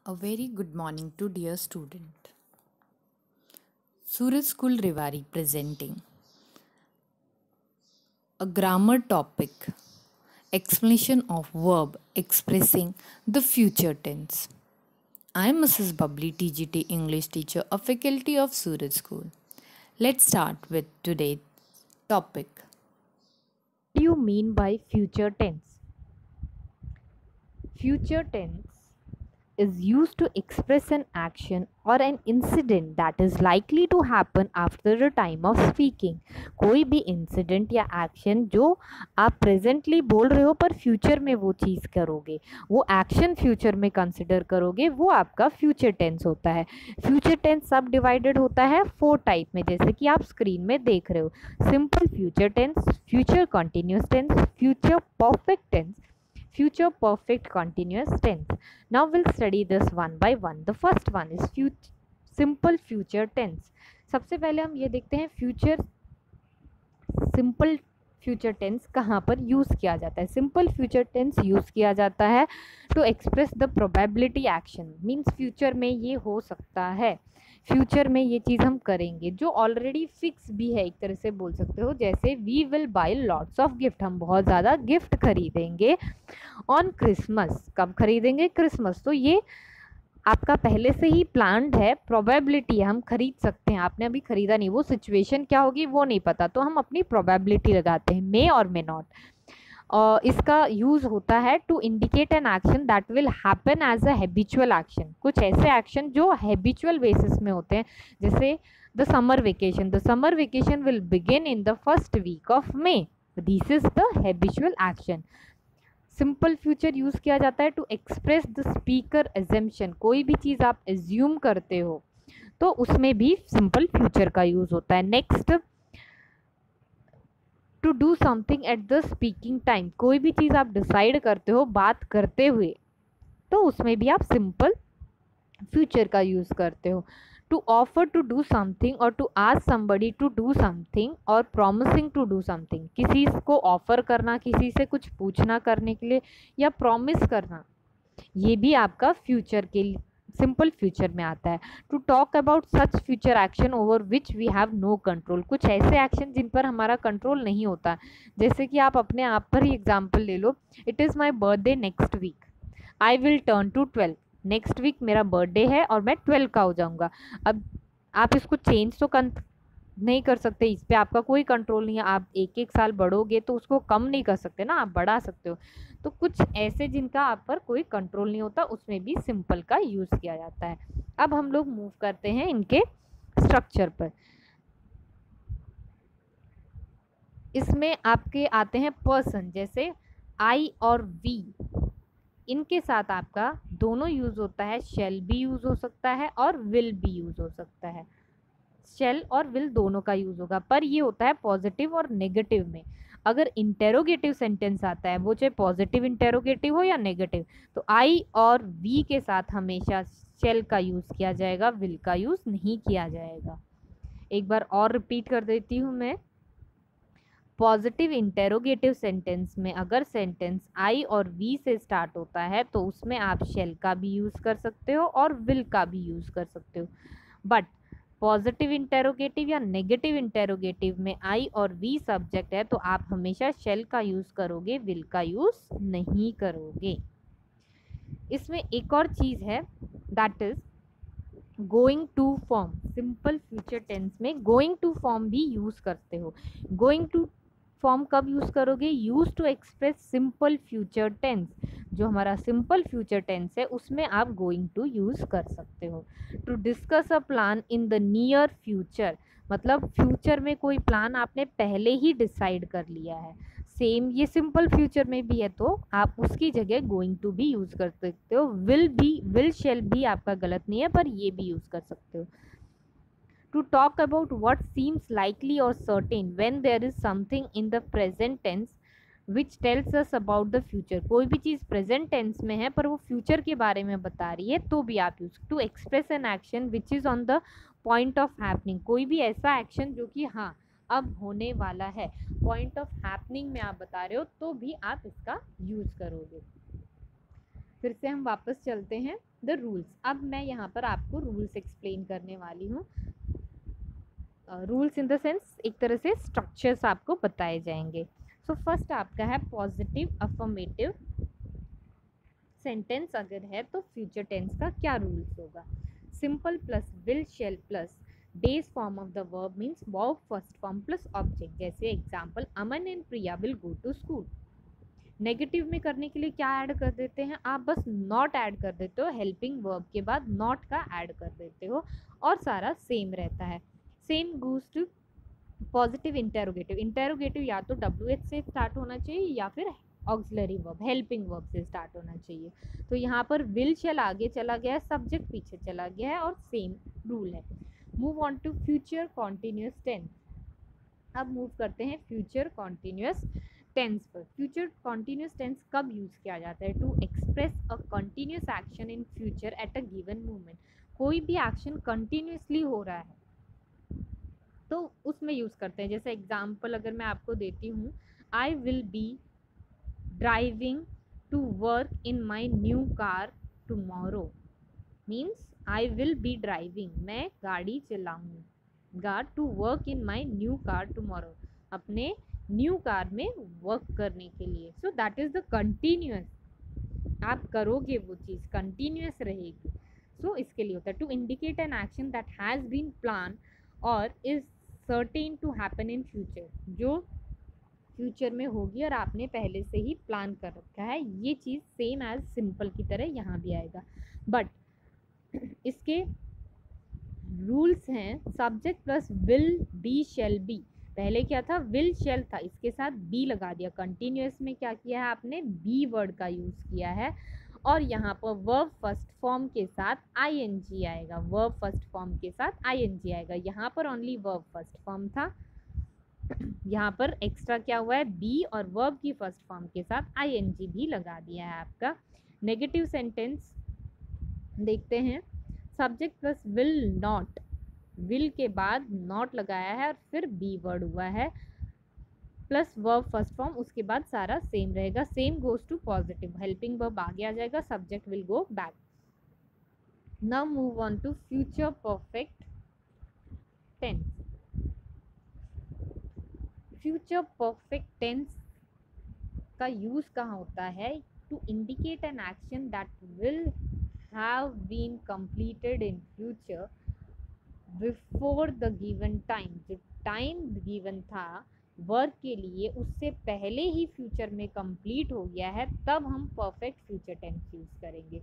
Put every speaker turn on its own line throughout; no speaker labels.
A very good morning to dear student. Suraj School Revari presenting a grammar topic explanation of verb expressing the future tense. I am Mrs. Bubbly TGT English teacher, a faculty of Suraj School. Let's start with today's topic.
What do you mean by future tense? Future tense is used to express an action or an incident that is likely to happen after the time of speaking. कोई भी incident या action जो आप presently बोल रहे हो पर future में वो चीज़ करोगे, वो एक्शन फ्यूचर में कंसिडर करोगे, वो आपका फ्यूचर टेंस होता है। फ्यूचर टेंस सब डिवाइडेड होता है 4 टाइप में, जैसे कि आप स्क्रीन में देख रहे हो। Simple future tense, future continuous tense, future perfect tense, future perfect continuous tense. Now we'll study this one by one. The first one is simple future tense. सबसे पहले हम ये देखते हैं फ्यूचर सिंपल फ्यूचर टेंस कहाँ पर use किया जाता है। सिंपल फ्यूचर टेंस यूज़ किया जाता है to express the probability action, means future में ये हो सकता है, फ्यूचर में ये चीज़ हम करेंगे, जो ऑलरेडी फिक्स भी है, एक तरह से बोल सकते हो। जैसे we will buy lots of gift, हम बहुत ज़्यादा गिफ्ट खरीदेंगे ऑन क्रिसमस। कब खरीदेंगे? क्रिसमस। तो ये आपका पहले से ही प्लान्ड है, प्रोबेबिलिटी है, हम खरीद सकते हैं। आपने अभी खरीदा नहीं, वो सिचुएशन क्या होगी वो नहीं पता, तो हम अपनी प्रोबेबिलिटी लगाते हैं, मे और मे नॉट। और इसका यूज होता है to indicate an action that will happen as a habitual action. कुछ ऐसे एक्शन जो हैबिचुअल बेसिस में होते हैं, जैसे the summer vacation. The summer vacation will begin in the first week of May, this is the habitual action. Simple future use किया जाता है to express the speaker assumption. कोई भी चीज़ आप एज्यूम करते हो तो उसमें भी सिंपल फ्यूचर का यूज होता है। Next, to do something at the speaking time. कोई भी चीज़ आप डिसाइड करते हो बात करते हुए, तो उसमें भी आप सिंपल फ्यूचर का यूज़ करते हो। To offer to do something और to ask somebody to do something और प्रॉमिसिंग टू डू समथिंग। किसी को ऑफर करना, किसी से कुछ पूछना करने के लिए, या प्रॉमिस करना, ये भी आपका फ्यूचर के सिंपल फ्यूचर में आता है। To talk about such future action over which we have no control. कुछ ऐसे एक्शन जिन पर हमारा कंट्रोल नहीं होता, जैसे कि आप अपने आप पर ही एग्जाम्पल ले लो। It is my birthday next week, I will turn to 12। Next week मेरा बर्थडे है और मैं 12 का हो जाऊंगा। अब आप इसको चेंज तो नहीं कर सकते, इस पर आपका कोई कंट्रोल नहीं है। आप एक एक साल बढ़ोगे तो उसको कम नहीं कर सकते ना, आप बढ़ा सकते हो। तो कुछ ऐसे जिनका आप पर कोई कंट्रोल नहीं होता, उसमें भी सिंपल का यूज़ किया जाता है। अब हम लोग मूव करते हैं इनके स्ट्रक्चर पर। इसमें आपके आते हैं पर्सन, जैसे आई और वी, इनके साथ आपका दोनों यूज़ होता है। शेल भी यूज़ हो सकता है और विल भी यूज़ हो सकता है। शेल और विल दोनों का यूज़ होगा, पर ये होता है पॉजिटिव और नेगेटिव में। अगर इंटेरोगेटिव सेंटेंस आता है, वो चाहे पॉजिटिव इंटेरोगेटिव हो या नेगेटिव, तो आई और वी के साथ हमेशा शेल का यूज़ किया जाएगा, विल का यूज़ नहीं किया जाएगा। एक बार और रिपीट कर देती हूँ मैं। पॉजिटिव इंटेरोगेटिव सेंटेंस में अगर सेंटेंस आई और वी से स्टार्ट होता है तो उसमें आप शेल का भी यूज़ कर सकते हो और विल का भी यूज़ कर सकते हो। बट पॉजिटिव इंटेरोगेटिव या नेगेटिव इंटेरोगेटिव में आई और वी सब्जेक्ट है, तो आप हमेशा शेल का यूज़ करोगे, विल का यूज़ नहीं करोगे। इसमें एक और चीज़ है, that is going to form. Simple future tense में गोइंग टू फॉर्म भी यूज़ करते हो। गोइंग टू फॉर्म कब यूज़ करोगे? Use to express simple future tense. जो हमारा सिंपल फ्यूचर टेंस है उसमें आप गोइंग टू यूज़ कर सकते हो। To discuss a plan in the near future, मतलब फ्यूचर में कोई प्लान आपने पहले ही डिसाइड कर लिया है। सेम ये सिंपल फ्यूचर में भी है, तो आप उसकी जगह गोइंग टू भी यूज़ कर सकते हो। विल भी, विल शेल भी आपका गलत नहीं है, पर ये भी यूज़ कर सकते हो। To talk about what seems likely or certain when there is something in the present tense which tells us about the future। कोई भी चीज़ प्रेजेंट टेंस में है पर वो फ्यूचर के बारे में बता रही है, तो भी आप use. To express an action which is on the point of happening. कोई भी ऐसा एक्शन जो कि हाँ अब होने वाला है, पॉइंट ऑफ हैपनिंग में आप बता रहे हो, तो भी आप इसका यूज़ करोगे। फिर से हम वापस चलते हैं द रूल्स। अब मैं यहाँ पर आपको रूल्स एक्सप्लेन करने वाली हूँ। रूल्स इन द सेंस एक तरह से स्ट्रक्चर्स आपको बताए जाएंगे। सो फर्स्ट आपका है पॉजिटिव अफर्मेटिव सेंटेंस अगर है तो फ्यूचर टेंस का क्या रूल्स होगा। Simple plus will shall plus base form of the verb means verb first form plus object. जैसे example Aman and Priya will go to school. Negative में करने के लिए क्या ऐड कर देते हैं आप, बस नॉट ऐड कर देते हो, हेल्पिंग वर्ब के बाद नॉट का ऐड कर देते हो और सारा सेम रहता है। Same goes to positive interrogative. Interrogative या तो WH से स्टार्ट होना चाहिए या फिर ऑक्सिलरी वर्ब हेल्पिंग वर्ब से स्टार्ट होना चाहिए। तो यहाँ पर विल शेल आगे चला गया है, सब्जेक्ट पीछे चला गया है और सेम रूल है। Move on to future continuous tense. अब मूव करते हैं फ्यूचर कॉन्टिन्यूस टेंस पर। फ्यूचर कॉन्टिन्यूस टेंस कब यूज किया जाता है? To express a continuous action in future at a given moment. कोई भी एक्शन कंटिन्यूसली हो रहा है तो उसमें यूज करते हैं। जैसे एग्जाम्पल अगर मैं आपको देती हूँ, I will be driving to work in my new car tomorrow. Means I will be driving, मैं गाड़ी चलाऊंगा, to work in my new car tomorrow, अपने न्यू कार में वर्क करने के लिए। So that is the continuous, आप करोगे वो चीज़ कंटिन्यूअस रहेगी। सो इसके लिए होता है to indicate an action that has been plan और is certain to happen in future, जो फ्यूचर में होगी और आपने पहले से ही प्लान कर रखा है। ये चीज़ सेम एज सिंपल की तरह यहाँ भी आएगा, बट इसके रूल्स हैं subject plus will be shall be. पहले क्या था? विल शेल था, इसके साथ बी लगा दिया। कंटिन्यूअस में क्या किया है आपने? बी वर्ड का यूज़ किया है और यहाँ पर वर्ब फर्स्ट फॉर्म के साथ आईएनजी आएगा। वर्ब फर्स्ट फॉर्म के साथ आईएनजी आएगा। यहाँ पर ओनली वर्ब फर्स्ट फॉर्म था, यहाँ पर एक्स्ट्रा क्या हुआ है? बी और वर्ब की फर्स्ट फॉर्म के साथ आईएनजी भी लगा दिया है आपका। नेगेटिव सेंटेंस देखते हैं। Subject plus will not, will के बाद नॉट लगाया है और फिर बी वर्ड हुआ है प्लस वर्ब फर्स्ट फॉर्म, उसके बाद सारा सेम रहेगा। Same goes to positive, helping verb आगे आ जाएगा, subject will go back. Now move on to future perfect tense. Future perfect tense का यूज कहाँ होता है? To indicate an action that will have been completed in future before the given time. जो time given था work के लिए उससे पहले ही फ्यूचर में कंप्लीट हो गया है, तब हम परफेक्ट फ्यूचर टेंस यूज करेंगे।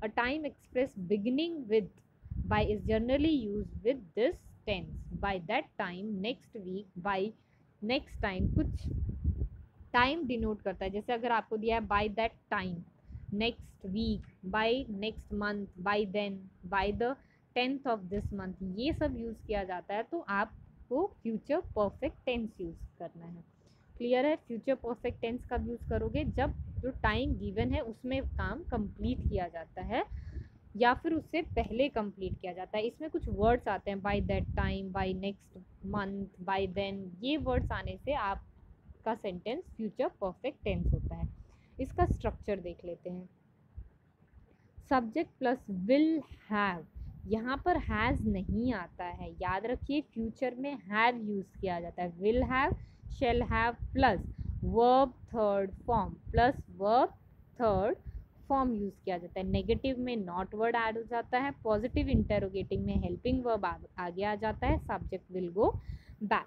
A time express beginning with by is generally use with this tense. By that time, next week, by next time, कुछ टाइम डिनोट करता है। जैसे अगर आपको दिया है by that time, next week, by next month, by then, by the 10th of this month, ये सब यूज़ किया जाता है तो आपको फ्यूचर परफेक्ट टेंस यूज़ करना है। क्लियर है? फ्यूचर परफेक्ट टेंस कब यूज़ करोगे? जब जो टाइम गिवन है उसमें काम कंप्लीट किया जाता है या फिर उससे पहले कंप्लीट किया जाता है। इसमें कुछ वर्ड्स आते हैं, by that time, by next month, by then, ये वर्ड्स आने से आपका सेंटेंस फ्यूचर परफेक्ट टेंस होता है। इसका स्ट्रक्चर देख लेते हैं। सब्जेक्ट प्लस विल हैव, यहाँ पर हैज़ नहीं आता है, याद रखिए फ्यूचर में हैव यूज़ किया जाता है। Will have, shall have plus verb third form plus verb third form use किया जाता है। नेगेटिव में नॉट वर्ड ऐड हो जाता है, पॉजिटिव इंटेरोगेटिव में हेल्पिंग वर्ब आगे आ जाता है, subject will go back.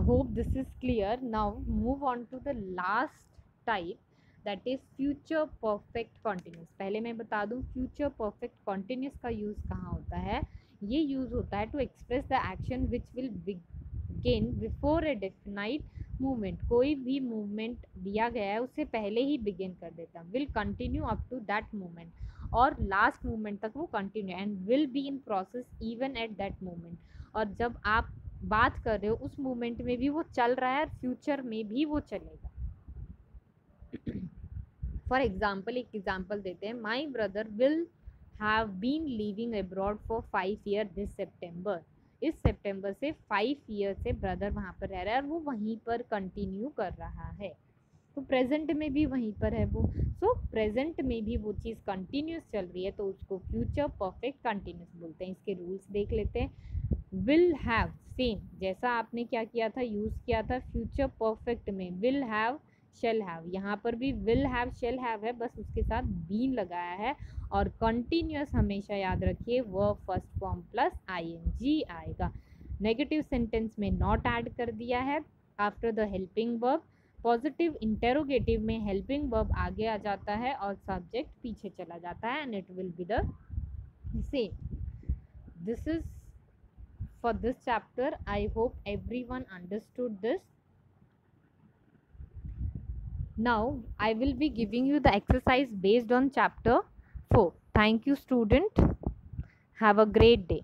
Hope this is clear. Now move on to the last type, that is future perfect continuous. पहले मैं बता दूं फ्यूचर परफेक्ट कॉन्टिन्यूस का यूज़ कहाँ होता है। ये यूज़ होता है to express the action which will begin before a definite movement. कोई भी मूवमेंट दिया गया है उससे पहले ही बिगिन कर देता है। Will continue up to that movement, और लास्ट मूवमेंट तक वो continue, and will be in process even at that movement. और जब आप बात कर रहे हो उस मोमेंट में भी वो चल रहा है और फ्यूचर में भी वो चलेगा। फॉर एग्जाम्पल, एक एग्जाम्पल देते हैं। My brother will have been living abroad for 5 year this September. इस सेप्टेम्बर से 5 ईयर से ब्रदर वहाँ पर रह रहा है और वो वहीं पर कंटिन्यू कर रहा है। तो प्रेजेंट में भी वहीं पर है वो। सो प्रेजेंट में भी वो चीज़ कंटिन्यूस चल रही है तो उसको फ्यूचर परफेक्ट कंटिन्यूस बोलते हैं। इसके रूल्स देख लेते हैं। विल हैव, सेम जैसा आपने क्या किया था, यूज़ किया था फ्यूचर परफेक्ट में, विल हैव शेल हैव, यहाँ पर भी विल हैव शेल हैव है, बस उसके साथ बीन लगाया है। और कंटिन्यूस हमेशा याद रखिए verb first form plus ING आएगा। नेगेटिव सेंटेंस में नॉट ऐड कर दिया है after the helping verb. Positive interrogative में हेल्पिंग वर्ब आगे आ जाता है और सब्जेक्ट पीछे चला जाता है and it will be the same. This is for this chapter. I hope everyone understood this. Now I will be giving you the exercise based on chapter 4. Thank you student. Have a great day.